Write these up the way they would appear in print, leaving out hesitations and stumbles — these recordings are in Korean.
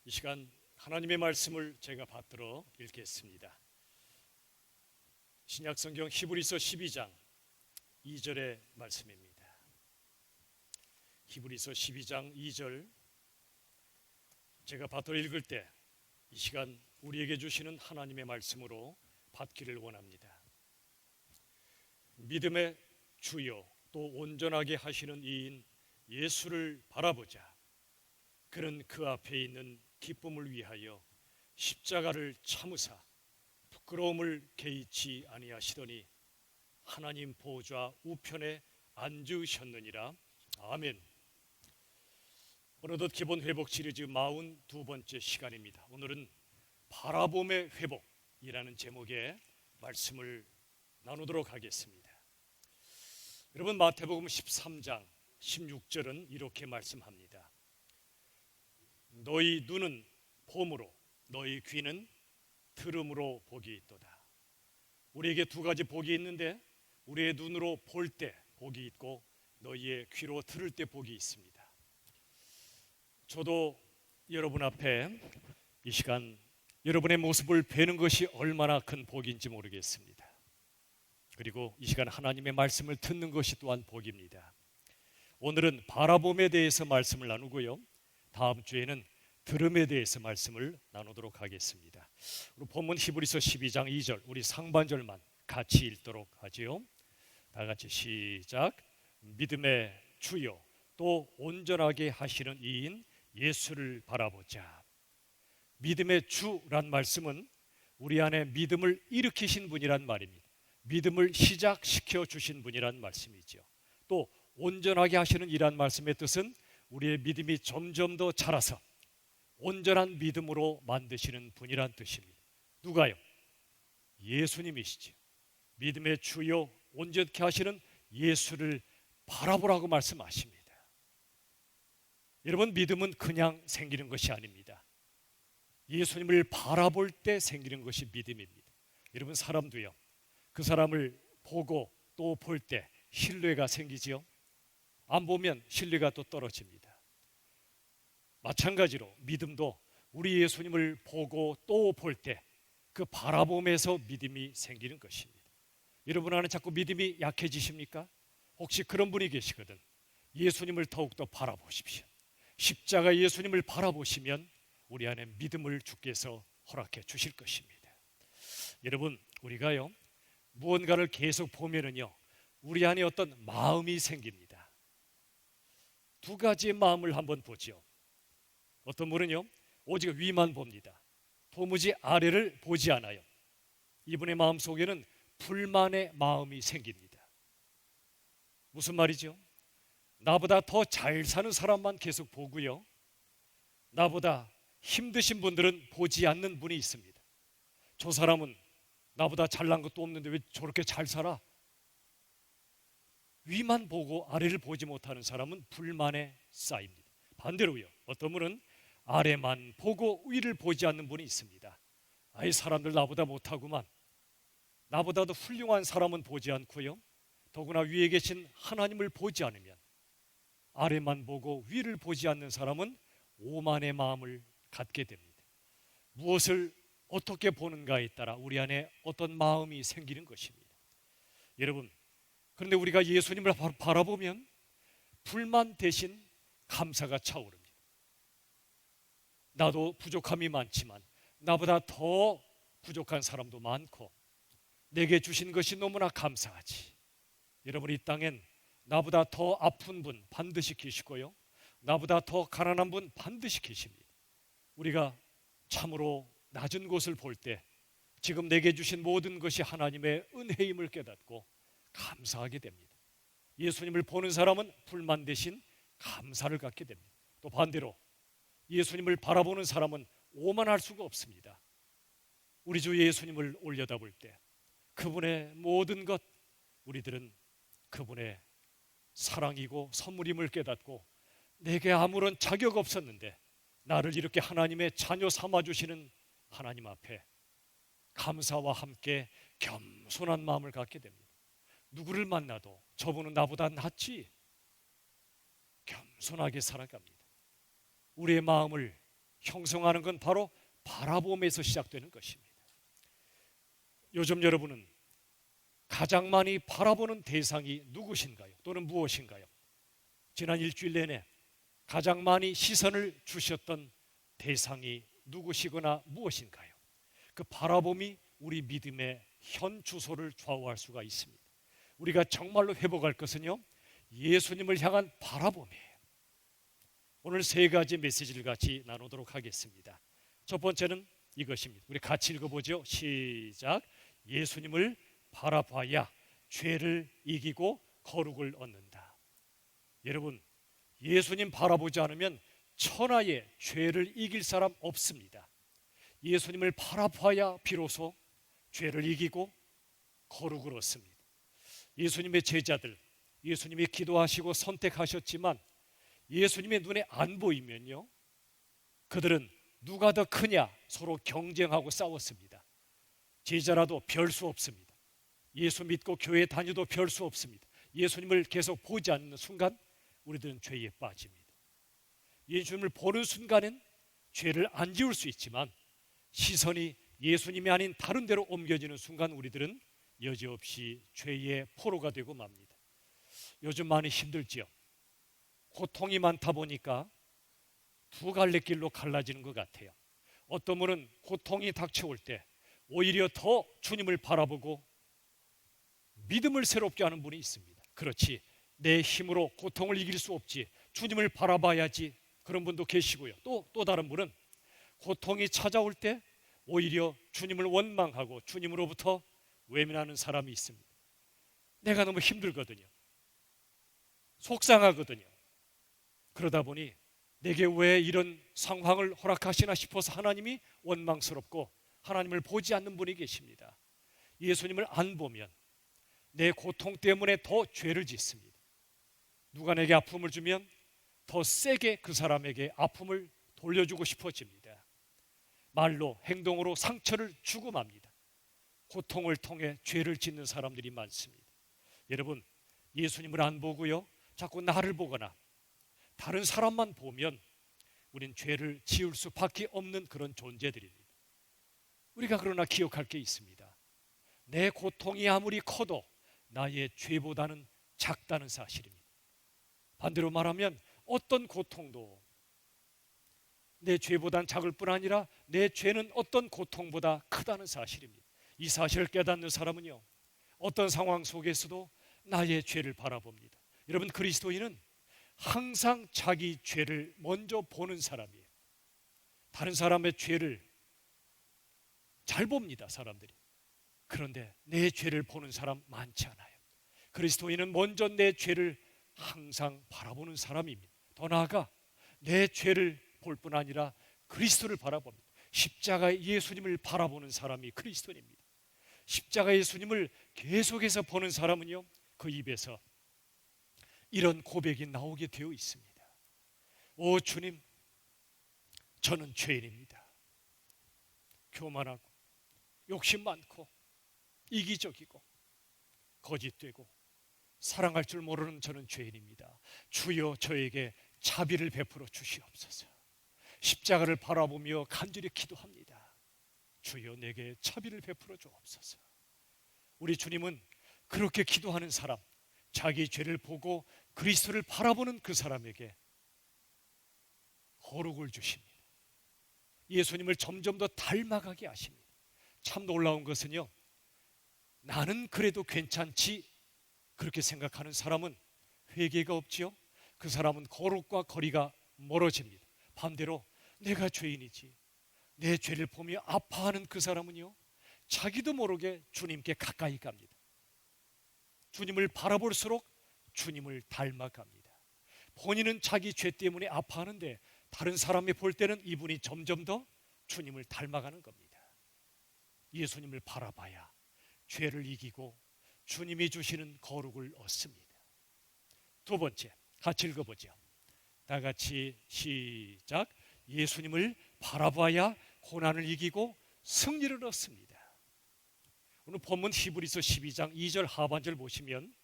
이 시간 하나님의 말씀을 제가 받들어 읽겠습니다. 신약성경 히브리서 12장 2절의 말씀입니다. 히브리서 12장 2절 제가 받들어 읽을 때 이 시간 우리에게 주시는 하나님의 말씀으로 받기를 원합니다. 믿음의 주요 또 온전하게 하시는 이인 예수를 바라보자. 그는 그 앞에 있는 기쁨을 위하여 십자가를 참으사 부끄러움을 개의치 아니하시더니 하나님 보좌 우편에 앉으셨느니라. 아멘. 어느덧 기본 회복 시리즈 42번째 시간입니다. 오늘은 바라봄의 회복이라는 제목의 말씀을 나누도록 하겠습니다. 여러분, 마태복음 13장 16절은 이렇게 말씀합니다. 너희 눈은 봄으로 너희 귀는 들음으로 복이 있도다. 우리에게 두 가지 복이 있는데 우리의 눈으로 볼 때 복이 있고 너희의 귀로 들을 때 복이 있습니다. 저도 여러분 앞에 이 시간 여러분의 모습을 뵈는 것이 얼마나 큰 복인지 모르겠습니다. 그리고 이 시간 하나님의 말씀을 듣는 것이 또한 복입니다. 오늘은 바라봄에 대해서 말씀을 나누고요, 다음 주에는 들음에 대해서 말씀을 나누도록 하겠습니다. 우리 본문 히브리서 12장 2절 우리 상반절만 같이 읽도록 하지요. 다 같이 시작. 믿음의 주요 또 온전하게 하시는 이인 예수를 바라보자. 믿음의 주란 말씀은 우리 안에 믿음을 일으키신 분이란 말입니다. 믿음을 시작시켜 주신 분이란 말씀이죠. 또 온전하게 하시는 이란 말씀의 뜻은 우리의 믿음이 점점 더 자라서 온전한 믿음으로 만드시는 분이란 뜻입니다. 누가요? 예수님이시죠. 믿음의 주요 온전케 하시는 예수를 바라보라고 말씀하십니다. 여러분, 믿음은 그냥 생기는 것이 아닙니다. 예수님을 바라볼 때 생기는 것이 믿음입니다. 여러분, 사람도요, 그 사람을 보고 또 볼 때 신뢰가 생기지요. 안 보면 신뢰가 또 떨어집니다. 마찬가지로 믿음도 우리 예수님을 보고 또 볼 때 그 바라봄에서 믿음이 생기는 것입니다. 여러분 안에 자꾸 믿음이 약해지십니까? 혹시 그런 분이 계시거든. 예수님을 더욱더 바라보십시오. 십자가 예수님을 바라보시면 우리 안에 믿음을 주께서 허락해 주실 것입니다. 여러분, 우리가요 무언가를 계속 보면은요 우리 안에 어떤 마음이 생깁니다. 두 가지의 마음을 한번 보죠. 어떤 분은요 오직 위만 봅니다. 도무지 아래를 보지 않아요. 이분의 마음 속에는 불만의 마음이 생깁니다. 무슨 말이죠? 나보다 더 잘 사는 사람만 계속 보고요, 나보다 힘드신 분들은 보지 않는 분이 있습니다. 저 사람은 나보다 잘난 것도 없는데 왜 저렇게 잘 살아? 위만 보고 아래를 보지 못하는 사람은 불만에 쌓입니다. 반대로요, 어떤 분은 아래만 보고 위를 보지 않는 분이 있습니다. 아이, 사람들 나보다 못하구만. 나보다도 훌륭한 사람은 보지 않고요, 더구나 위에 계신 하나님을 보지 않으면, 아래만 보고 위를 보지 않는 사람은 오만의 마음을 갖게 됩니다. 무엇을 어떻게 보는가에 따라 우리 안에 어떤 마음이 생기는 것입니다. 여러분, 그런데 우리가 예수님을 바라보면 불만 대신 감사가 차오릅니다. 나도 부족함이 많지만 나보다 더 부족한 사람도 많고 내게 주신 것이 너무나 감사하지. 여러분, 이 땅엔 나보다 더 아픈 분 반드시 계시고요, 나보다 더 가난한 분 반드시 계십니다. 우리가 참으로 낮은 곳을 볼 때 지금 내게 주신 모든 것이 하나님의 은혜임을 깨닫고 감사하게 됩니다. 예수님을 보는 사람은 불만 대신 감사를 갖게 됩니다. 또 반대로 예수님을 바라보는 사람은 오만할 수가 없습니다. 우리 주 예수님을 올려다볼 때 그분의 모든 것, 우리들은 그분의 사랑이고 선물임을 깨닫고 내게 아무런 자격 없었는데 나를 이렇게 하나님의 자녀 삼아주시는 하나님 앞에 감사와 함께 겸손한 마음을 갖게 됩니다. 누구를 만나도 저분은 나보다 낫지, 겸손하게 살아갑니다. 우리의 마음을 형성하는 건 바로 바라봄에서 시작되는 것입니다. 요즘 여러분은 가장 많이 바라보는 대상이 누구신가요? 또는 무엇인가요? 지난 일주일 내내 가장 많이 시선을 주셨던 대상이 누구시거나 무엇인가요? 그 바라봄이 우리 믿음의 현 주소를 좌우할 수가 있습니다. 우리가 정말로 회복할 것은요, 예수님을 향한 바라봄이에요. 오늘 세 가지 메시지를 같이 나누도록 하겠습니다. 첫 번째는 이것입니다. 우리 같이 읽어보죠. 시작. 예수님을 바라봐야 죄를 이기고 거룩을 얻는다. 여러분, 예수님 바라보지 않으면 천하에 죄를 이길 사람 없습니다. 예수님을 바라봐야 비로소 죄를 이기고 거룩을 얻습니다. 예수님의 제자들, 예수님이 기도하시고 선택하셨지만 예수님의 눈에 안 보이면요, 그들은 누가 더 크냐 서로 경쟁하고 싸웠습니다. 제자라도 별 수 없습니다. 예수 믿고 교회 다녀도 별 수 없습니다. 예수님을 계속 보지 않는 순간 우리들은 죄에 빠집니다. 예수님을 보는 순간엔 죄를 안 지울 수 있지만 시선이 예수님이 아닌 다른 데로 옮겨지는 순간 우리들은 여지없이 죄의 포로가 되고 맙니다. 요즘 많이 힘들지요. 고통이 많다 보니까 두 갈래 길로 갈라지는 것 같아요. 어떤 분은 고통이 닥쳐올 때 오히려 더 주님을 바라보고 믿음을 새롭게 하는 분이 있습니다. 그렇지, 내 힘으로 고통을 이길 수 없지, 주님을 바라봐야지, 그런 분도 계시고요. 또 다른 분은 고통이 찾아올 때 오히려 주님을 원망하고 주님으로부터 외면하는 사람이 있습니다. 내가 너무 힘들거든요. 속상하거든요. 그러다 보니 내게 왜 이런 상황을 허락하시나 싶어서 하나님이 원망스럽고 하나님을 보지 않는 분이 계십니다. 예수님을 안 보면 내 고통 때문에 더 죄를 짓습니다. 누가 내게 아픔을 주면 더 세게 그 사람에게 아픔을 돌려주고 싶어집니다. 말로 행동으로 상처를 주고 맙니다. 고통을 통해 죄를 짓는 사람들이 많습니다. 여러분, 예수님을 안 보고요, 자꾸 나를 보거나 다른 사람만 보면 우린 죄를 지을 수밖에 없는 그런 존재들입니다. 우리가 그러나 기억할 게 있습니다. 내 고통이 아무리 커도 나의 죄보다는 작다는 사실입니다. 반대로 말하면 어떤 고통도 내 죄보다는 작을 뿐 아니라 내 죄는 어떤 고통보다 크다는 사실입니다. 이 사실을 깨닫는 사람은요, 어떤 상황 속에서도 나의 죄를 바라봅니다. 여러분, 그리스도인은 항상 자기 죄를 먼저 보는 사람이에요. 다른 사람의 죄를 잘 봅니다, 사람들이. 그런데 내 죄를 보는 사람 많지 않아요. 그리스도인은 먼저 내 죄를 항상 바라보는 사람입니다. 더 나아가 내 죄를 볼 뿐 아니라 그리스도를 바라봅니다. 십자가의 예수님을 바라보는 사람이 그리스도인입니다. 십자가의 예수님을 계속해서 보는 사람은요, 그 입에서 이런 고백이 나오게 되어 있습니다. 오 주님, 저는 죄인입니다. 교만하고 욕심 많고 이기적이고 거짓되고 사랑할 줄 모르는 저는 죄인입니다. 주여 저에게 자비를 베풀어 주시옵소서. 십자가를 바라보며 간절히 기도합니다. 주여 내게 자비를 베풀어 주옵소서. 우리 주님은 그렇게 기도하는 사람, 자기 죄를 보고 그리스도를 바라보는 그 사람에게 거룩을 주십니다. 예수님을 점점 더 닮아가게 하십니다. 참 놀라운 것은요, 나는 그래도 괜찮지 그렇게 생각하는 사람은 회개가 없지요. 그 사람은 거룩과 거리가 멀어집니다. 반대로 내가 죄인이지, 내 죄를 보며 아파하는 그 사람은요, 자기도 모르게 주님께 가까이 갑니다. 주님을 바라볼수록 주님을 닮아갑니다. 본인은 자기 죄 때문에 아파하는데 다른 사람이 볼 때는 이분이 점점 더 주님을 닮아가는 겁니다. 예수님을 바라봐야 죄를 이기고 주님이 주시는 거룩을 얻습니다. 두 번째, 같이 읽어보죠. 다 같이 시작. 예수님을 바라봐야 고난을 이기고 승리를 얻습니다. 오늘 본문 히브리서 12장 2절 하반절 보시면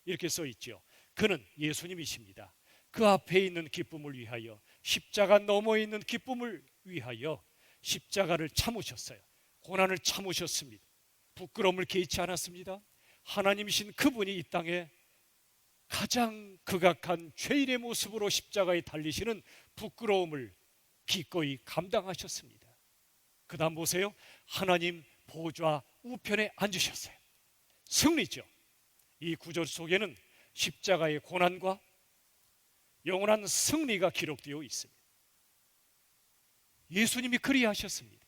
이렇게 써 있죠. 그는 예수님이십니다. 그 앞에 있는 기쁨을 위하여 십자가 너머에 있는 기쁨을 위하여 십자가를 참으셨어요. 고난을 참으셨습니다. 부끄러움을 개의치 않았습니다. 하나님이신 그분이 이 땅에 가장 극악한 죄인의 모습으로 십자가에 달리시는 부끄러움을 기꺼이 감당하셨습니다. 그 다음 보세요. 하나님 보좌 우편에 앉으셨어요. 승리죠. 이 구절 속에는 십자가의 고난과 영원한 승리가 기록되어 있습니다. 예수님이 그리하셨습니다.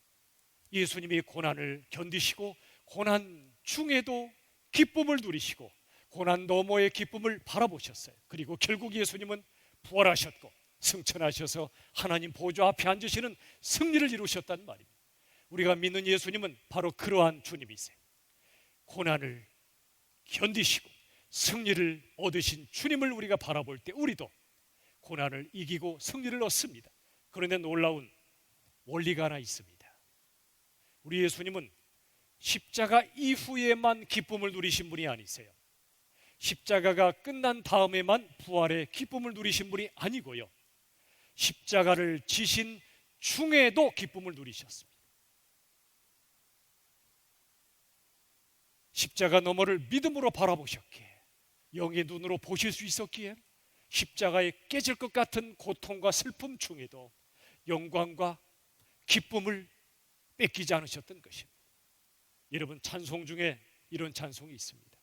예수님이 고난을 견디시고 고난 중에도 기쁨을 누리시고 고난 너머의 기쁨을 바라보셨어요. 그리고 결국 예수님은 부활하셨고 승천하셔서 하나님 보좌 앞에 앉으시는 승리를 이루셨단 말입니다. 우리가 믿는 예수님은 바로 그러한 주님이세요. 고난을 견디시고 승리를 얻으신 주님을 우리가 바라볼 때 우리도 고난을 이기고 승리를 얻습니다. 그런데 놀라운 원리가 하나 있습니다. 우리 예수님은 십자가 이후에만 기쁨을 누리신 분이 아니세요. 십자가가 끝난 다음에만 부활의 기쁨을 누리신 분이 아니고요. 십자가를 지신 중에도 기쁨을 누리셨습니다. 십자가 너머를 믿음으로 바라보셨기에, 영의 눈으로 보실 수 있었기에 십자가에 깨질 것 같은 고통과 슬픔 중에도 영광과 기쁨을 뺏기지 않으셨던 것입니다. 여러분, 찬송 중에 이런 찬송이 있습니다.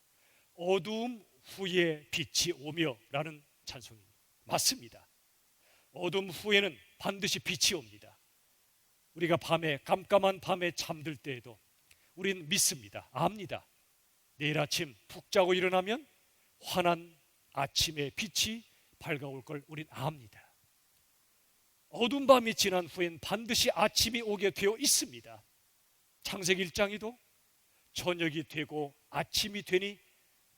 어두움 후에 빛이 오며 라는 찬송입니다. 맞습니다. 어둠 후에는 반드시 빛이 옵니다. 우리가 밤에, 깜깜한 밤에 잠들 때에도 우리는 믿습니다. 압니다. 내일 아침 푹 자고 일어나면 환한 아침의 빛이 밝아올 걸 우린 압니다. 어두운 밤이 지난 후엔 반드시 아침이 오게 되어 있습니다. 창세기 1장에도 저녁이 되고 아침이 되니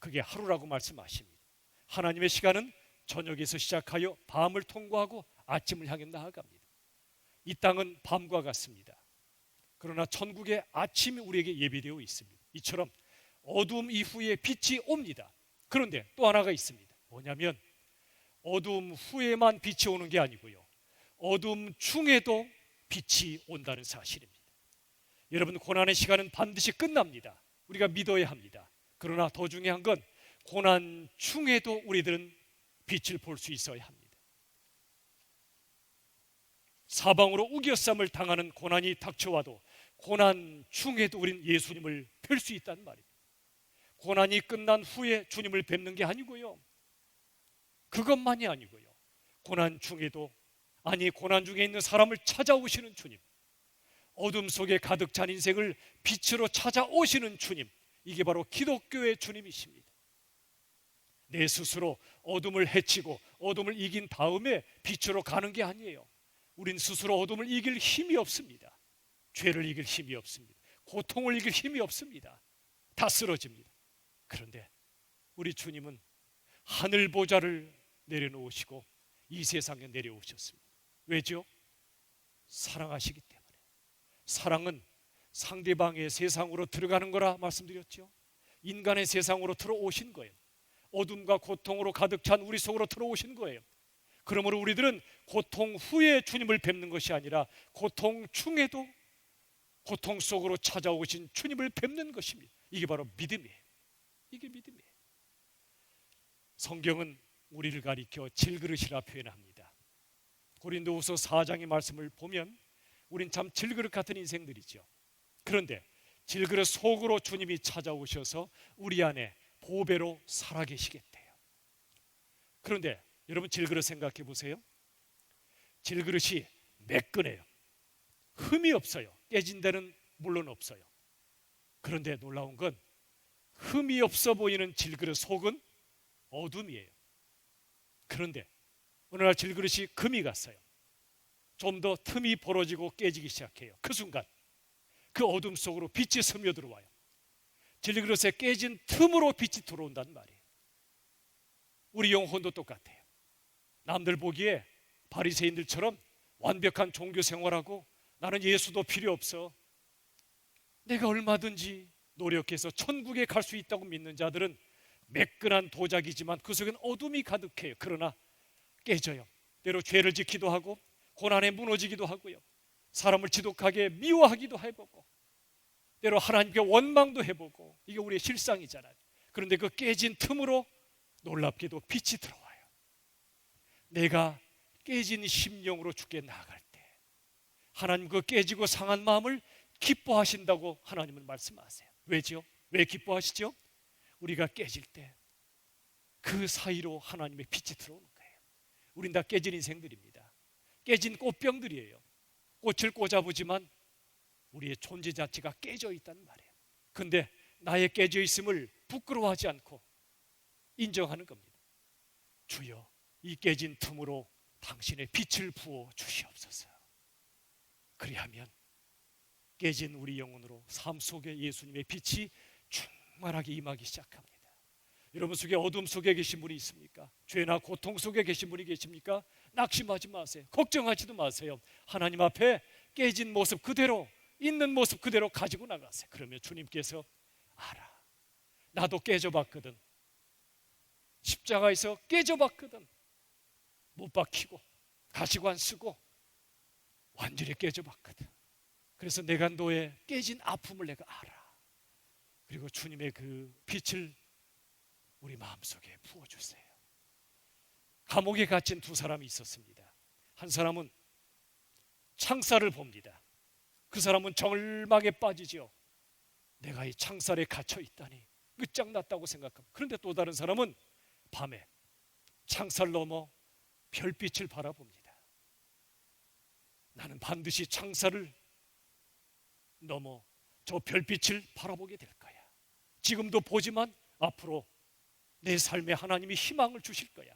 그게 하루라고 말씀하십니다. 하나님의 시간은 저녁에서 시작하여 밤을 통과하고 아침을 향해 나아갑니다. 이 땅은 밤과 같습니다. 그러나 천국의 아침이 우리에게 예비되어 있습니다. 이처럼 어두움 이후에 빛이 옵니다. 그런데 또 하나가 있습니다. 뭐냐면 어두움 후에만 빛이 오는 게 아니고요, 어두움 중에도 빛이 온다는 사실입니다. 여러분, 고난의 시간은 반드시 끝납니다. 우리가 믿어야 합니다. 그러나 더 중요한 건 고난 중에도 우리들은 빛을 볼 수 있어야 합니다. 사방으로 우겨쌈을 당하는 고난이 닥쳐와도 고난 중에도 우린 예수님을 뵐 수 있다는 말입니다. 고난이 끝난 후에 주님을 뵙는 게 아니고요, 그것만이 아니고요, 고난 중에도, 아니 고난 중에 있는 사람을 찾아오시는 주님, 어둠 속에 가득 찬 인생을 빛으로 찾아오시는 주님, 이게 바로 기독교의 주님이십니다. 내 스스로 어둠을 헤치고 어둠을 이긴 다음에 빛으로 가는 게 아니에요. 우린 스스로 어둠을 이길 힘이 없습니다. 죄를 이길 힘이 없습니다. 고통을 이길 힘이 없습니다. 다 쓰러집니다. 그런데 우리 주님은 하늘 보좌를 내려놓으시고 이 세상에 내려오셨습니다. 왜죠? 사랑하시기 때문에. 사랑은 상대방의 세상으로 들어가는 거라 말씀드렸죠. 인간의 세상으로 들어오신 거예요. 어둠과 고통으로 가득 찬 우리 속으로 들어오신 거예요. 그러므로 우리들은 고통 후에 주님을 뵙는 것이 아니라 고통 중에도 고통 속으로 찾아오신 주님을 뵙는 것입니다. 이게 바로 믿음이에요. 이게 믿음이에요. 성경은 우리를 가리켜 질그릇이라 표현합니다. 고린도후서 4장의 말씀을 보면 우린 참 질그릇 같은 인생들이죠. 그런데 질그릇 속으로 주님이 찾아오셔서 우리 안에 보배로 살아계시겠대요. 그런데 여러분, 질그릇 생각해 보세요. 질그릇이 매끈해요. 흠이 없어요. 깨진 데는 물론 없어요. 그런데 놀라운 건 흠이 없어 보이는 질그릇 속은 어둠이에요. 그런데 어느 날 질그릇이 금이 갔어요. 좀 더 틈이 벌어지고 깨지기 시작해요. 그 순간 그 어둠 속으로 빛이 스며들어와요. 질그릇에 깨진 틈으로 빛이 들어온단 말이에요. 우리 영혼도 똑같아요. 남들 보기에 바리새인들처럼 완벽한 종교 생활하고 나는 예수도 필요 없어, 내가 얼마든지 노력해서 천국에 갈 수 있다고 믿는 자들은 매끈한 도자기지만 그 속엔 어둠이 가득해요. 그러나 깨져요. 때로 죄를 짓기도 하고 고난에 무너지기도 하고요, 사람을 지독하게 미워하기도 해보고, 때로 하나님께 원망도 해보고, 이게 우리의 실상이잖아요. 그런데 그 깨진 틈으로 놀랍게도 빛이 들어와요. 내가 깨진 심령으로 주께 나아갈 때 하나님 그 깨지고 상한 마음을 기뻐하신다고 하나님은 말씀하세요. 왜죠? 왜 기뻐하시죠? 우리가 깨질 때 그 사이로 하나님의 빛이 들어오는 거예요. 우린 다 깨진 인생들입니다. 깨진 꽃병들이에요. 꽃을 꽂아보지만 우리의 존재 자체가 깨져 있다는 말이에요. 근데 나의 깨져 있음을 부끄러워하지 않고 인정하는 겁니다. 주여, 이 깨진 틈으로 당신의 빛을 부어 주시옵소서. 그리하면 깨진 우리 영혼으로 삶 속에 예수님의 빛이 충만하게 임하기 시작합니다. 여러분 속에 어둠 속에 계신 분이 있습니까? 죄나 고통 속에 계신 분이 계십니까? 낙심하지 마세요. 걱정하지도 마세요. 하나님 앞에 깨진 모습 그대로, 있는 모습 그대로 가지고 나가세요. 그러면 주님께서 알아, 나도 깨져봤거든. 십자가에서 깨져봤거든. 못 박히고 가시관 쓰고 완전히 깨져봤거든. 그래서 내가 너의 깨진 아픔을 내가 알아. 그리고 주님의 그 빛을 우리 마음속에 부어주세요. 감옥에 갇힌 두 사람이 있었습니다. 한 사람은 창살을 봅니다. 그 사람은 절망에 빠지죠. 내가 이 창살에 갇혀 있다니 끝장났다고 생각합니다. 그런데 또 다른 사람은 밤에 창살 넘어 별빛을 바라봅니다. 나는 반드시 창살을 넘어 저 별빛을 바라보게 될 거야. 지금도 보지만 앞으로 내 삶에 하나님이 희망을 주실 거야.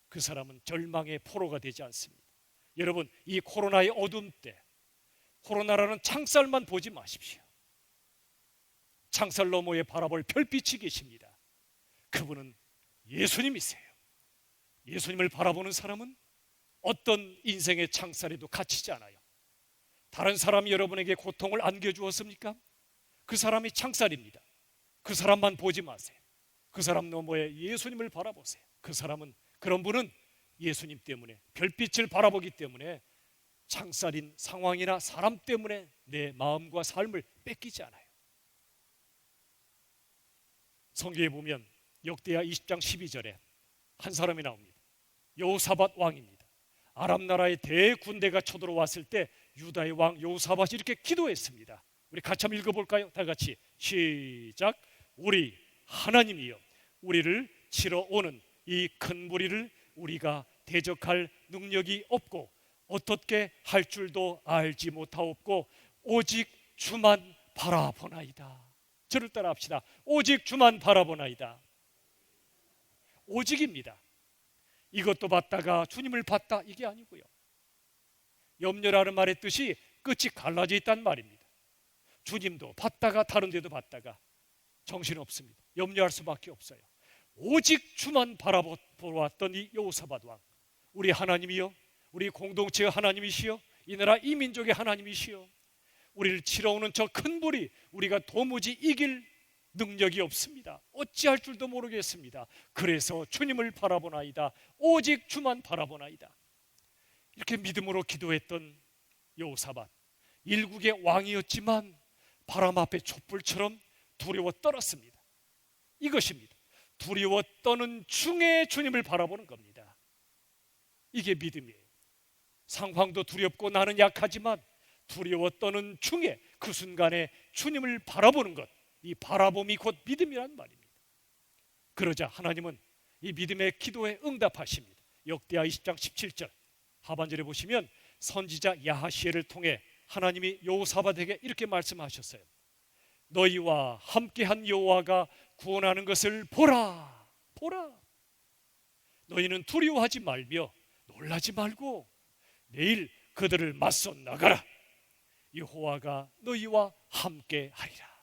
그 사람은 절망의 포로가 되지 않습니다. 여러분, 이 코로나의 어둠 때 코로나라는 창살만 보지 마십시오. 창살 너머에 바라볼 별빛이 계십니다. 그분은 예수님이세요. 예수님을 바라보는 사람은 어떤 인생의 창살에도 갇히지 않아요. 다른 사람이 여러분에게 고통을 안겨주었습니까? 그 사람이 창살입니다. 그 사람만 보지 마세요. 그 사람 너머에 예수님을 바라보세요. 그 사람은, 그런 분은 예수님 때문에, 별빛을 바라보기 때문에 창살인 상황이나 사람 때문에 내 마음과 삶을 뺏기지 않아요. 성경에 보면 역대하 20장 12절에 한 사람이 나옵니다. 여호사밧 왕입니다. 아람 나라의 대군대가 쳐들어왔을 때 유다의 왕 여호사밧이 이렇게 기도했습니다. 우리 같이 한번 읽어볼까요? 다 같이 시작. 우리 하나님이여, 우리를 치러 오는 이 큰 무리를 우리가 대적할 능력이 없고 어떻게 할 줄도 알지 못하옵고 오직 주만 바라보나이다. 저를 따라 합시다. 오직 주만 바라보나이다. 오직입니다. 이것도 봤다가 주님을 봤다, 이게 아니고요. 염려라는 말의 뜻이 끝이 갈라져 있다는 말입니다. 주님도 봤다가 다른 데도 봤다가 정신없습니다. 염려할 수밖에 없어요. 오직 주만 바라보았던 이 여호사밧 왕, 우리 하나님이여, 우리 공동체의 하나님이시여, 이 나라 이 민족의 하나님이시여, 우리를 치러 오는 저 큰 불이 우리가 도무지 이길 능력이 없습니다. 어찌할 줄도 모르겠습니다. 그래서 주님을 바라보나이다. 오직 주만 바라보나이다. 이렇게 믿음으로 기도했던 여호사밧, 일국의 왕이었지만 바람 앞에 촛불처럼 두려워 떨었습니다. 이것입니다. 두려워 떠는 중에 주님을 바라보는 겁니다. 이게 믿음이에요. 상황도 두렵고 나는 약하지만 두려워 떠는 중에 그 순간에 주님을 바라보는 것, 이 바라봄이 곧 믿음이란 말입니다. 그러자 하나님은 이 믿음의 기도에 응답하십니다. 역대하 20장 17절 하반절에 보시면 선지자 야하시엘을 통해 하나님이 여호사밧에게 이렇게 말씀하셨어요. 너희와 함께한 여호와가 구원하는 것을 보라, 보라. 너희는 두려워하지 말며 놀라지 말고 내일 그들을 맞서 나가라. 여호와가 너희와 함께하리라.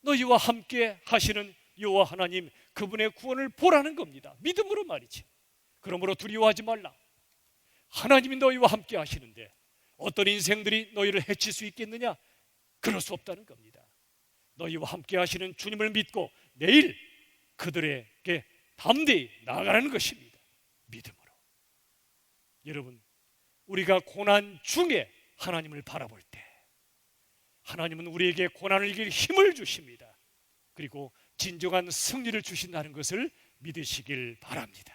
너희와 함께 하시는 여호와 하나님, 그분의 구원을 보라는 겁니다. 믿음으로 말이죠. 그러므로 두려워하지 말라. 하나님이 너희와 함께 하시는데 어떤 인생들이 너희를 해칠 수 있겠느냐? 그럴 수 없다는 겁니다. 너희와 함께 하시는 주님을 믿고 내일 그들에게 담대히 나아가는 것입니다. 믿음으로. 여러분, 우리가 고난 중에 하나님을 바라볼 때 하나님은 우리에게 고난을 이길 힘을 주십니다. 그리고 진정한 승리를 주신다는 것을 믿으시길 바랍니다.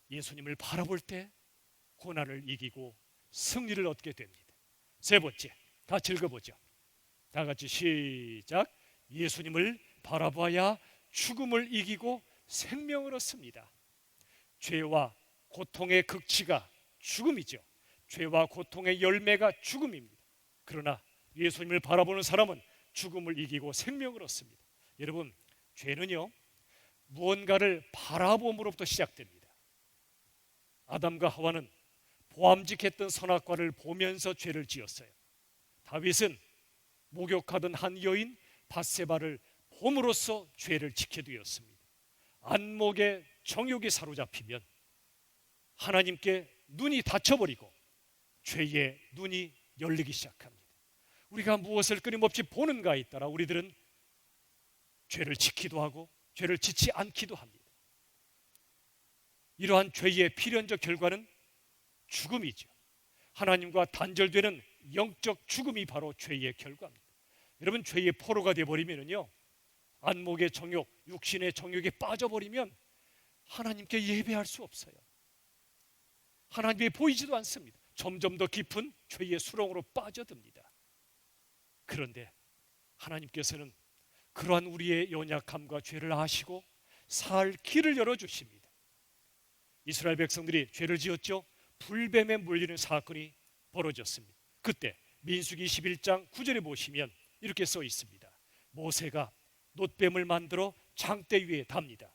예수님을 바라볼 때 고난을 이기고 승리를 얻게 됩니다. 세 번째, 같이 읽어보죠. 다 같이 시작. 예수님을 바라봐야 죽음을 이기고 생명을 얻습니다. 죄와 고통의 극치가 죽음이죠. 죄와 고통의 열매가 죽음입니다. 그러나 예수님을 바라보는 사람은 죽음을 이기고 생명을 얻습니다. 여러분, 죄는요, 무언가를 바라봄으로부터 시작됩니다. 아담과 하와는 보암직했던 선악과를 보면서 죄를 지었어요. 다윗은 목욕하던 한 여인 밧세바를 봄으로써 죄를 지게 되었습니다. 안목의 정욕이 사로잡히면 하나님께 눈이 닫혀버리고 죄의 눈이 열리기 시작합니다. 우리가 무엇을 끊임없이 보는가에 따라 우리들은 죄를 지키도 하고 죄를 지지 않기도 합니다. 이러한 죄의 필연적 결과는 죽음이죠. 하나님과 단절되는 영적 죽음이 바로 죄의 결과입니다. 여러분, 죄의 포로가 되어버리면요, 안목의 정욕, 육신의 정욕에 빠져버리면 하나님께 예배할 수 없어요. 하나님이 보이지도 않습니다. 점점 더 깊은 죄의 수렁으로 빠져듭니다. 그런데 하나님께서는 그러한 우리의 연약함과 죄를 아시고 살 길을 열어주십니다. 이스라엘 백성들이 죄를 지었죠. 불뱀에 물리는 사건이 벌어졌습니다. 그때 민수기 21장 9절에 보시면 이렇게 써 있습니다. 모세가 놋뱀을 만들어 장대 위에 답니다.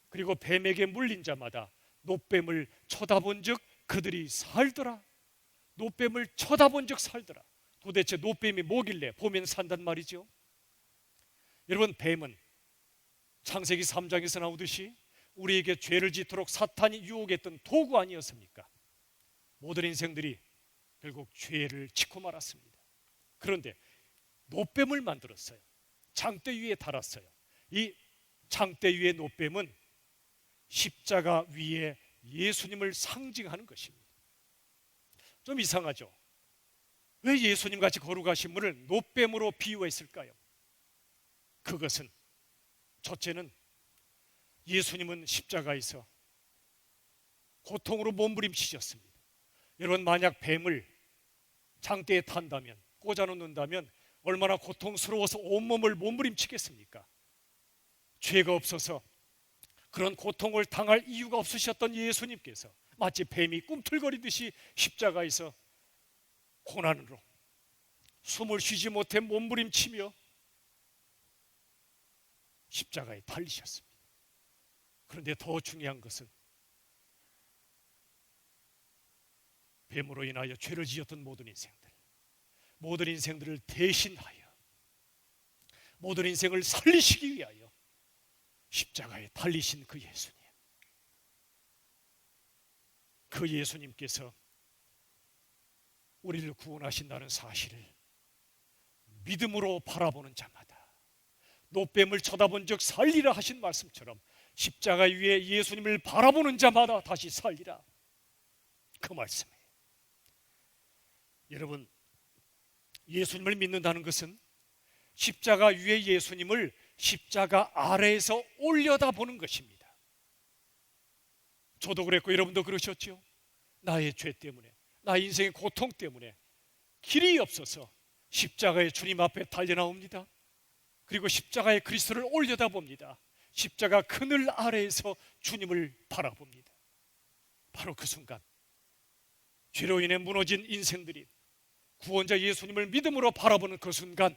그리고 뱀에게 물린 자마다 놋뱀을 쳐다본 즉 그들이 살더라. 놋뱀을 쳐다본 즉 살더라. 도대체 놋뱀이 뭐길래 보면 산단 말이죠. 여러분, 뱀은 창세기 3장에서 나오듯이 우리에게 죄를 짓도록 사탄이 유혹했던 도구 아니었습니까? 모든 인생들이 결국 죄를 짓고 말았습니다. 그런데 놋뱀을 만들었어요. 장대 위에 달았어요. 이 장대 위의 놋뱀은 십자가 위에 예수님을 상징하는 것입니다. 좀 이상하죠? 왜 예수님 같이 거룩하신 분을 놋뱀으로 비유했을까요? 그것은 첫째는 예수님은 십자가에서 고통으로 몸부림치셨습니다. 여러분, 만약 뱀을 장대에 탄다면, 꽂아놓는다면 얼마나 고통스러워서 온몸을 몸부림치겠습니까? 죄가 없어서 그런 고통을 당할 이유가 없으셨던 예수님께서 마치 뱀이 꿈틀거리듯이 십자가에서 고난으로 숨을 쉬지 못해 몸부림치며 십자가에 달리셨습니다. 그런데 더 중요한 것은 뱀으로 인하여 죄를 지었던 모든 인생들을 대신하여 모든 인생을 살리시기 위하여 십자가에 달리신 그 예수님, 그 예수님께서 우리를 구원하신다는 사실을 믿음으로 바라보는 자마다 놋뱀을 쳐다본 적 살리라 하신 말씀처럼 십자가 위에 예수님을 바라보는 자마다 다시 살리라, 그 말씀이에요. 여러분, 예수님을 믿는다는 것은 십자가 위에 예수님을 십자가 아래에서 올려다보는 것입니다. 저도 그랬고 여러분도 그러셨죠? 나의 죄 때문에, 나의 인생의 고통 때문에 길이 없어서 십자가의 주님 앞에 달려나옵니다. 그리고 십자가의 그리스도를 올려다봅니다. 십자가 그늘 아래에서 주님을 바라봅니다. 바로 그 순간 죄로 인해 무너진 인생들이 구원자 예수님을 믿음으로 바라보는 그 순간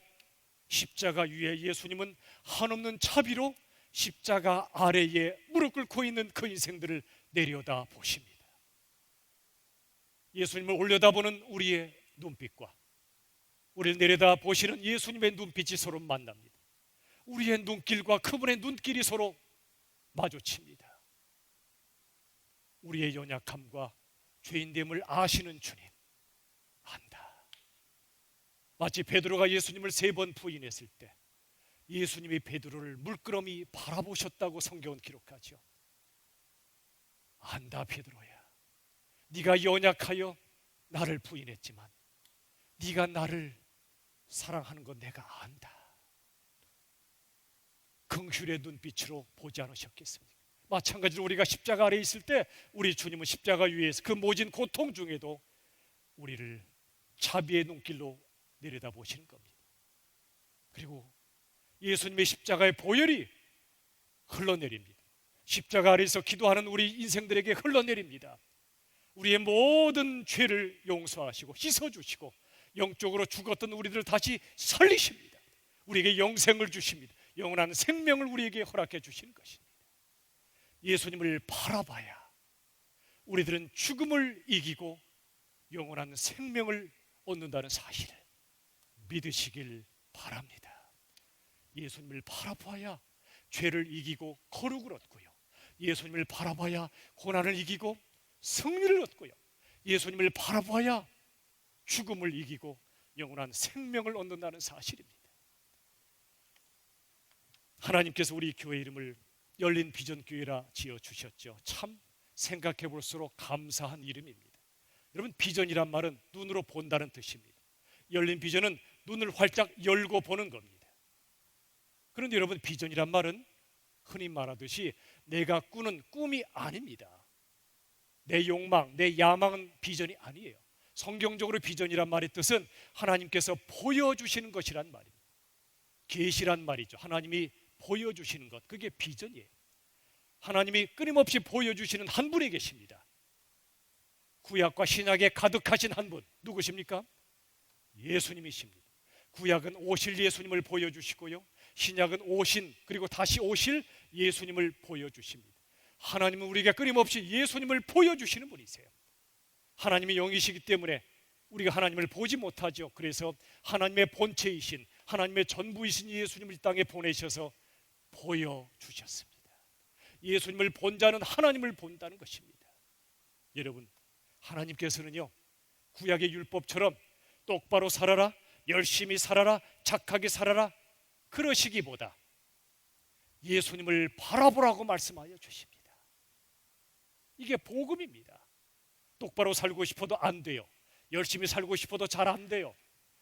십자가 위에 예수님은 한없는 자비로 십자가 아래에 무릎 꿇고 있는 그 인생들을 내려다 보십니다. 예수님을 올려다보는 우리의 눈빛과 우리를 내려다 보시는 예수님의 눈빛이 서로 만납니다. 우리의 눈길과 그분의 눈길이 서로 마주칩니다. 우리의 연약함과 죄인됨을 아시는 주님, 안다. 마치 베드로가 예수님을 3번 부인했을 때 예수님이 베드로를 물끄러미 바라보셨다고 성경은 기록하죠. 안다, 베드로야. 네가 연약하여 나를 부인했지만 네가 나를 사랑하는 건 내가 안다. 긍휼의 눈빛으로 보지 않으셨겠습니까? 마찬가지로 우리가 십자가 아래에 있을 때 우리 주님은 십자가 위에서 그 모진 고통 중에도 우리를 자비의 눈길로 내려다보시는 겁니다. 그리고 예수님의 십자가의 보혈이 흘러내립니다. 십자가 아래에서 기도하는 우리 인생들에게 흘러내립니다. 우리의 모든 죄를 용서하시고 씻어주시고 영적으로 죽었던 우리들을 다시 살리십니다. 우리에게 영생을 주십니다. 영원한 생명을 우리에게 허락해 주시는 것입니다. 예수님을 바라봐야 우리들은 죽음을 이기고 영원한 생명을 얻는다는 사실을 믿으시길 바랍니다. 예수님을 바라봐야 죄를 이기고 거룩을 얻고요, 예수님을 바라봐야 고난을 이기고 승리를 얻고요, 예수님을 바라봐야 죽음을 이기고 영원한 생명을 얻는다는 사실입니다. 하나님께서 우리 교회 이름을 열린 비전 교회라 지어 주셨죠. 참 생각해 볼수록 감사한 이름입니다. 여러분, 비전이란 말은 눈으로 본다는 뜻입니다. 열린 비전은 눈을 활짝 열고 보는 겁니다. 그런데 여러분, 비전이란 말은 흔히 말하듯이 내가 꾸는 꿈이 아닙니다. 내 욕망, 내 야망은 비전이 아니에요. 성경적으로 비전이란 말의 뜻은 하나님께서 보여주시는 것이란 말입니다. 계시란 말이죠. 하나님이 보여주시는 것, 그게 비전이에요. 하나님이 끊임없이 보여주시는 한 분이 계십니다. 구약과 신약에 가득하신 한 분, 누구십니까? 예수님이십니다. 구약은 오실 예수님을 보여주시고요, 신약은 오신 그리고 다시 오실 예수님을 보여주십니다. 하나님은 우리에게 끊임없이 예수님을 보여주시는 분이세요. 하나님이 영이시기 때문에 우리가 하나님을 보지 못하죠. 그래서 하나님의 본체이신, 하나님의 전부이신 예수님을 이 땅에 보내셔서 보여주셨습니다. 예수님을 본 자는 하나님을 본다는 것입니다. 여러분, 하나님께서는요, 구약의 율법처럼 똑바로 살아라, 열심히 살아라, 착하게 살아라 그러시기보다 예수님을 바라보라고 말씀하여 주십니다. 이게 복음입니다. 똑바로 살고 싶어도 안 돼요. 열심히 살고 싶어도 잘 안 돼요.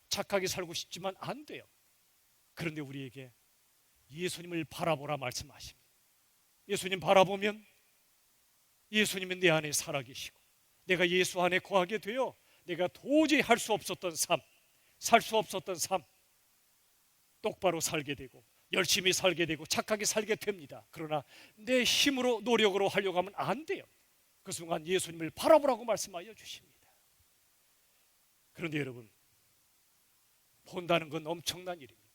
착하게 살고 싶지만 안 돼요. 그런데 우리에게 예수님을 바라보라 말씀하십니다. 예수님 바라보면 예수님은 내 안에 살아계시고 내가 예수 안에 거하게 되어 내가 도저히 할 수 없었던 삶, 살 수 없었던 삶, 똑바로 살게 되고 열심히 살게 되고 착하게 살게 됩니다. 그러나 내 힘으로 노력으로 하려고 하면 안 돼요. 그 순간 예수님을 바라보라고 말씀하여 주십니다. 그런데 여러분, 본다는 건 엄청난 일입니다.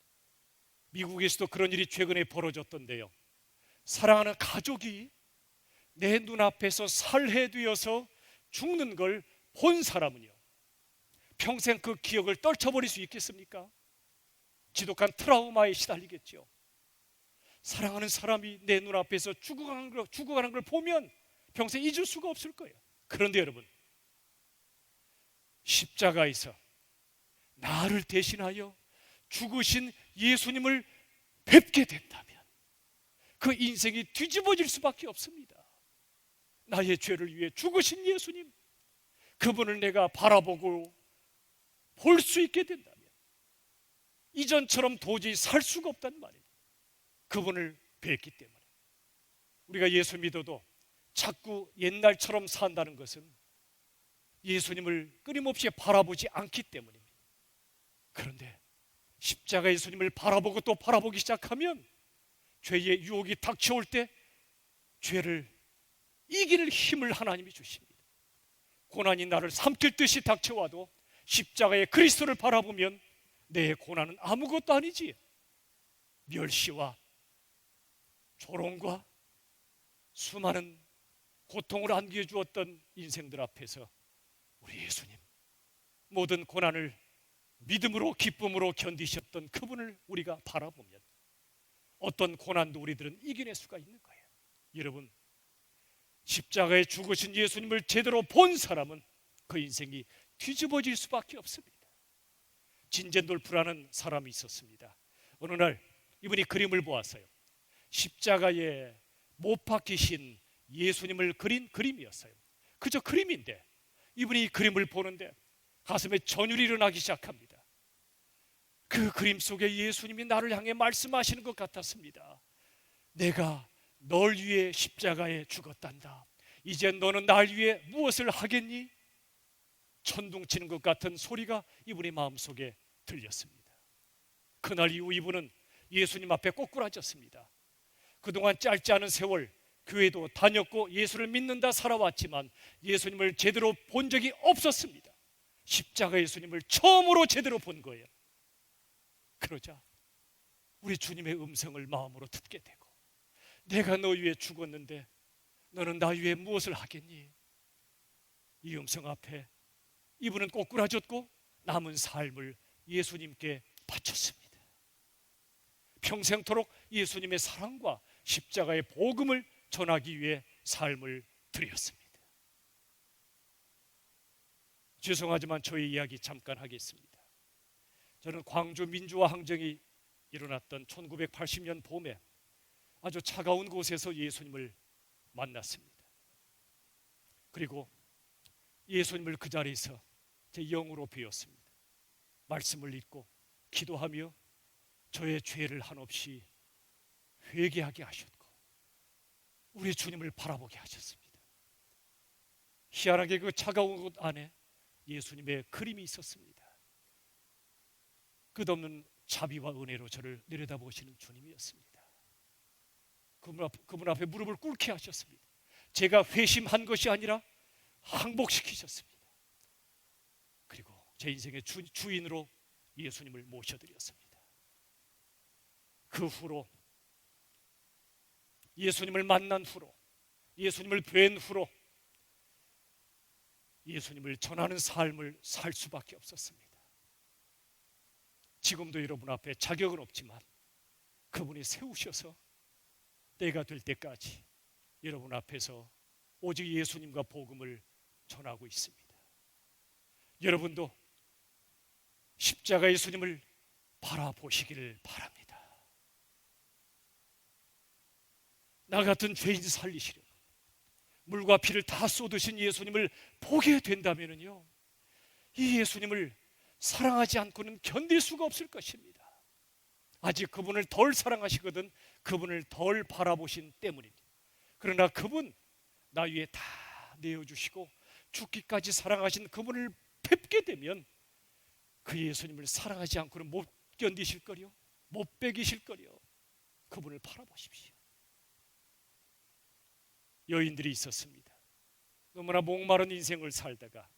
미국에서도 그런 일이 최근에 벌어졌던데요, 사랑하는 가족이 내 눈앞에서 살해되어서 죽는 걸 본 사람은요, 평생 그 기억을 떨쳐버릴 수 있겠습니까? 지독한 트라우마에 시달리겠죠. 사랑하는 사람이 내 눈앞에서 죽어가는 걸 보면 평생 잊을 수가 없을 거예요. 그런데 여러분, 십자가에서 나를 대신하여 죽으신 예수님을 뵙게 된다면 그 인생이 뒤집어질 수밖에 없습니다. 나의 죄를 위해 죽으신 예수님, 그분을 내가 바라보고 볼 수 있게 된다면 이전처럼 도저히 살 수가 없단 말이에요. 그분을 뵙기 때문에. 우리가 예수 믿어도 자꾸 옛날처럼 산다는 것은 예수님을 끊임없이 바라보지 않기 때문입니다. 그런데 십자가 예수님을 바라보고 또 바라보기 시작하면 죄의 유혹이 닥쳐올 때 죄를 이길 힘을 하나님이 주십니다. 고난이 나를 삼킬 듯이 닥쳐와도 십자가의 그리스도를 바라보면 내 고난은 아무것도 아니지. 멸시와 조롱과 수많은 고통을 안겨주었던 인생들 앞에서 우리 예수님, 모든 고난을 믿음으로 기쁨으로 견디셨던 그분을 우리가 바라보면 어떤 고난도 우리들은 이겨낼 수가 있는 거예요. 여러분, 십자가에 죽으신 예수님을 제대로 본 사람은 그 인생이 뒤집어질 수밖에 없습니다. 진젠돌프라는 사람이 있었습니다. 어느 날 이분이 그림을 보았어요. 십자가에 못 박히신 예수님을 그린 그림이었어요. 그저 그림인데 이분이 이 그림을 보는데 가슴에 전율이 일어나기 시작합니다. 그 그림 속에 예수님이 나를 향해 말씀하시는 것 같았습니다. 내가 널 위해 십자가에 죽었단다. 이제 너는 날 위해 무엇을 하겠니? 천둥치는 것 같은 소리가 이분의 마음속에 들렸습니다. 그날 이후 이분은 예수님 앞에 꼬꾸라졌습니다. 그동안 짧지 않은 세월 교회도 다녔고 예수를 믿는다 살아왔지만 예수님을 제대로 본 적이 없었습니다. 십자가 예수님을 처음으로 제대로 본 거예요. 그러자 우리 주님의 음성을 마음으로 듣게 되고, 내가 너 위해 죽었는데 너는 나 위해 무엇을 하겠니? 이 음성 앞에 이분은 꼬꾸라졌고 남은 삶을 예수님께 바쳤습니다. 평생토록 예수님의 사랑과 십자가의 복음을 전하기 위해 삶을 드렸습니다. 죄송하지만 저의 이야기 잠깐 하겠습니다. 저는 광주 민주화 항쟁이 일어났던 1980년 봄에 아주 차가운 곳에서 예수님을 만났습니다. 그리고 예수님을 그 자리에서 제 영으로 배웠습니다. 말씀을 읽고 기도하며 저의 죄를 한없이 회개하게 하셨고 우리 주님을 바라보게 하셨습니다. 희한하게 그 차가운 곳 안에 예수님의 그림이 있었습니다. 끝없는 자비와 은혜로 저를 내려다보시는 주님이었습니다. 그분 앞에 무릎을 꿇게 하셨습니다. 제가 회심한 것이 아니라 항복시키셨습니다. 그리고 제 인생의 주인으로 예수님을 모셔드렸습니다. 그 후로 예수님을 만난 후로, 예수님을 뵌 후로 예수님을 전하는 삶을 살 수밖에 없었습니다. 지금도 여러분 앞에 자격은 없지만 그분이 세우셔서 때가 될 때까지 여러분 앞에서 오직 예수님과 복음을 전하고 있습니다. 여러분도 십자가 예수님을 바라보시기를 바랍니다. 나 같은 죄인 살리시려고 물과 피를 다 쏟으신 예수님을 보게 된다면요, 이 예수님을 사랑하지 않고는 견딜 수가 없을 것입니다. 아직 그분을 덜 사랑하시거든 그분을 덜 바라보신 때문입니다. 그러나 그분 나 위에 다 내어주시고 죽기까지 사랑하신 그분을 뵙게 되면 그 예수님을 사랑하지 않고는 못 견디실 거요, 못 배기실 거요. 그분을 바라보십시오. 여인들이 있었습니다. 너무나 목마른 인생을 살다가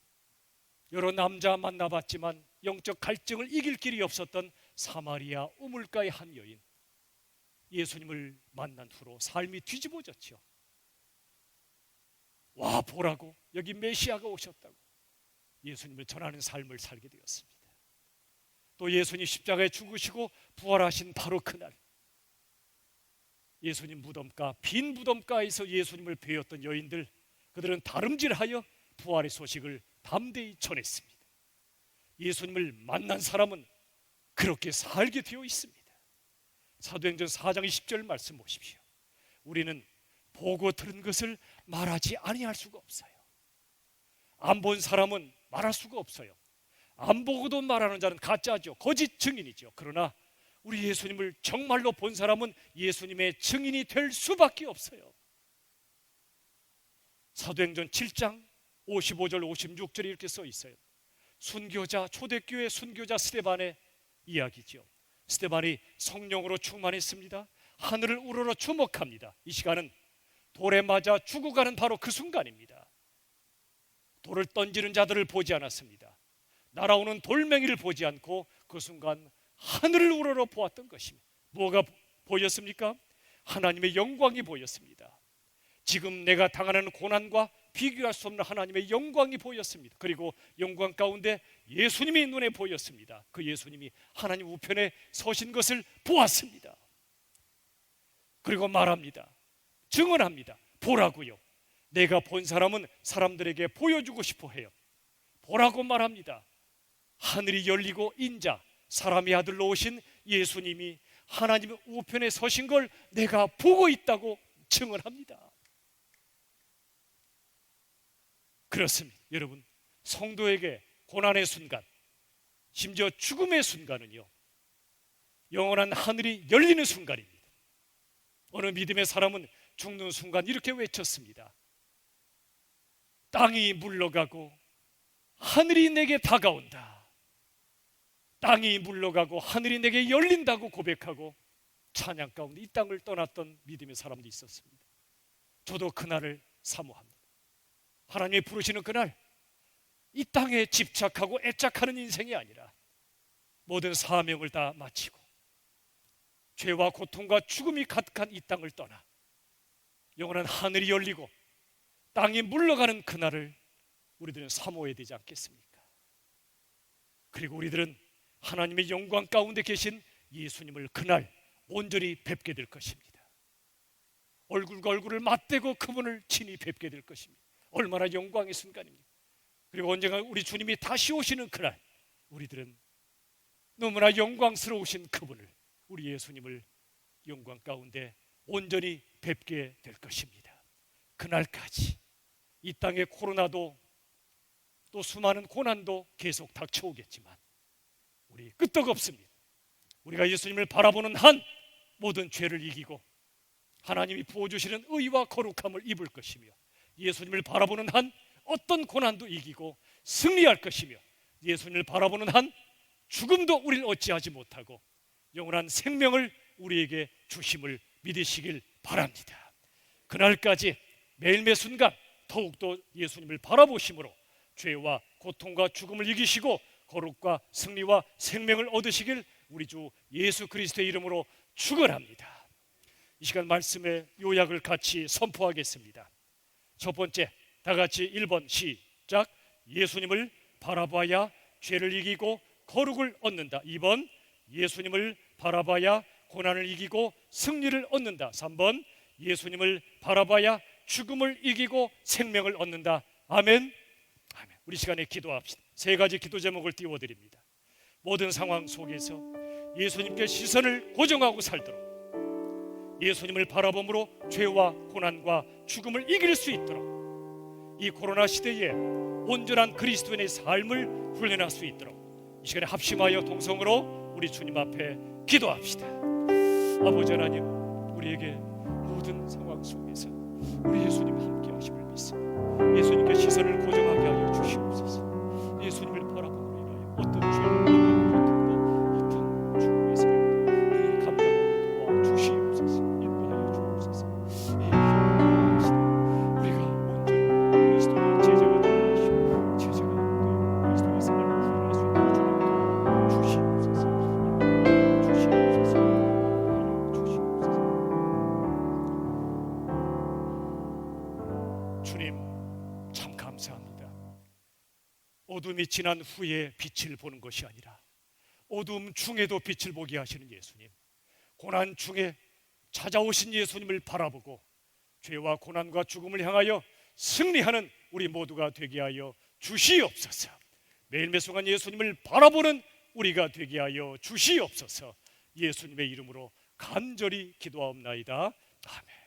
여러 남자 만나봤지만 영적 갈증을 이길 길이 없었던 사마리아 우물가의 한 여인, 예수님을 만난 후로 삶이 뒤집어졌죠. 와 보라고, 여기 메시아가 오셨다고 예수님을 전하는 삶을 살게 되었습니다. 또 예수님 십자가에 죽으시고 부활하신 바로 그날 예수님 무덤가, 빈 무덤가에서 예수님을 배웠던 여인들, 그들은 다름질하여 부활의 소식을 담대히 전했습니다. 예수님을 만난 사람은 그렇게 살게 되어 있습니다. 사도행전 4장 20절 말씀 보십시오. 우리는 보고 들은 것을 말하지 아니할 수가 없어요. 안 본 사람은 말할 수가 없어요. 안 보고도 말하는 자는 가짜죠. 거짓 증인이죠. 그러나 우리 예수님을 정말로 본 사람은 예수님의 증인이 될 수밖에 없어요. 사도행전 7장 55절 56절에 이렇게 써 있어요. 순교자, 초대교회 순교자 스데반의 이야기죠. 스데반이 성령으로 충만했습니다. 하늘을 우러러 주목합니다. 이 시간은 돌에 맞아 죽어가는 바로 그 순간입니다. 돌을 던지는 자들을 보지 않았습니다. 날아오는 돌멩이를 보지 않고 그 순간 하늘을 우러러 보았던 것입니다. 뭐가 보였습니까? 하나님의 영광이 보였습니다. 지금 내가 당하는 고난과 비교할 수 없는 하나님의 영광이 보였습니다. 그리고 영광 가운데 예수님이 눈에 보였습니다. 그 예수님이 하나님 우편에 서신 것을 보았습니다. 그리고 말합니다. 증언합니다. 보라고요. 내가 본 사람은 사람들에게 보여주고 싶어 해요. 보라고 말합니다. 하늘이 열리고 인자, 사람의 아들로 오신 예수님이 하나님의 우편에 서신 걸 내가 보고 있다고 증언합니다. 그렇습니다. 여러분, 성도에게 고난의 순간, 심지어 죽음의 순간은요, 영원한 하늘이 열리는 순간입니다. 어느 믿음의 사람은 죽는 순간 이렇게 외쳤습니다. 땅이 물러가고 하늘이 내게 다가온다. 땅이 물러가고 하늘이 내게 열린다고 고백하고 찬양 가운데 이 땅을 떠났던 믿음의 사람도 있었습니다. 저도 그날을 사모합니다. 하나님이 부르시는 그날, 이 땅에 집착하고 애착하는 인생이 아니라 모든 사명을 다 마치고 죄와 고통과 죽음이 가득한 이 땅을 떠나 영원한 하늘이 열리고 땅이 물러가는 그날을 우리들은 사모해야 되지 않겠습니까? 그리고 우리들은 하나님의 영광 가운데 계신 예수님을 그날 온전히 뵙게 될 것입니다. 얼굴과 얼굴을 맞대고 그분을 친히 뵙게 될 것입니다. 얼마나 영광의 순간입니다. 그리고 언젠가 우리 주님이 다시 오시는 그날, 우리들은 너무나 영광스러우신 그분을, 우리 예수님을 영광 가운데 온전히 뵙게 될 것입니다. 그날까지 이 땅의 코로나도 또 수많은 고난도 계속 닥쳐오겠지만 우리 끄떡없습니다. 우리가 예수님을 바라보는 한 모든 죄를 이기고 하나님이 부어주시는 의와 거룩함을 입을 것이며, 예수님을 바라보는 한 어떤 고난도 이기고 승리할 것이며, 예수님을 바라보는 한 죽음도 우리를 어찌하지 못하고 영원한 생명을 우리에게 주심을 믿으시길 바랍니다. 그날까지 매일 매 순간 더욱더 예수님을 바라보심으로 죄와 고통과 죽음을 이기시고 거룩과 승리와 생명을 얻으시길 우리 주 예수 그리스도의 이름으로 축원합니다. 이 시간 말씀의 요약을 같이 선포하겠습니다. 첫 번째, 다 같이 1번 시작. 예수님을 바라봐야 죄를 이기고 거룩을 얻는다. 2번, 예수님을 바라봐야 고난을 이기고 승리를 얻는다. 3번, 예수님을 바라봐야 죽음을 이기고 생명을 얻는다. 아멘. 아멘. 우리 시간에 기도합시다. 세 가지 기도 제목을 띄워드립니다. 모든 상황 속에서 예수님께 시선을 고정하고 살도록, 예수님을 바라봄으로 죄와 고난과 죽음을 이길 수 있도록, 이 코로나 시대에 온전한 그리스도인의 삶을 훈련할 수 있도록 이 시간에 합심하여 동성으로 우리 주님 앞에 기도합시다. 아버지 하나님, 우리에게 모든 상황 속에서 우리 예수님 함께 하심을 믿습니다. 예수님께 시선을 고정하게 하여 주시옵소서. 예수님을 바라봄으로 인하여 어떤 죄, 어떤 고통도, 어떤 죽음에서 능히 감당하게 도와주시옵소서. 인도하여 주옵소서. 우리가 온전히 그리스도의 제자가 되시고 제자가 되어 그리스도의 삶을 구원할 수 있는 주님 도와주시옵소서. 주시옵소서. 주님, 참 감사합니다. 어둠이 지난 후에 빛을 보는 것이 아니라 어둠 중에도 빛을 보게 하시는 예수님, 고난 중에 찾아오신 예수님을 바라보고 죄와 고난과 죽음을 향하여 승리하는 우리 모두가 되게 하여 주시옵소서. 매일 매 순간 예수님을 바라보는 우리가 되게 하여 주시옵소서. 예수님의 이름으로 간절히 기도하옵나이다. 아멘.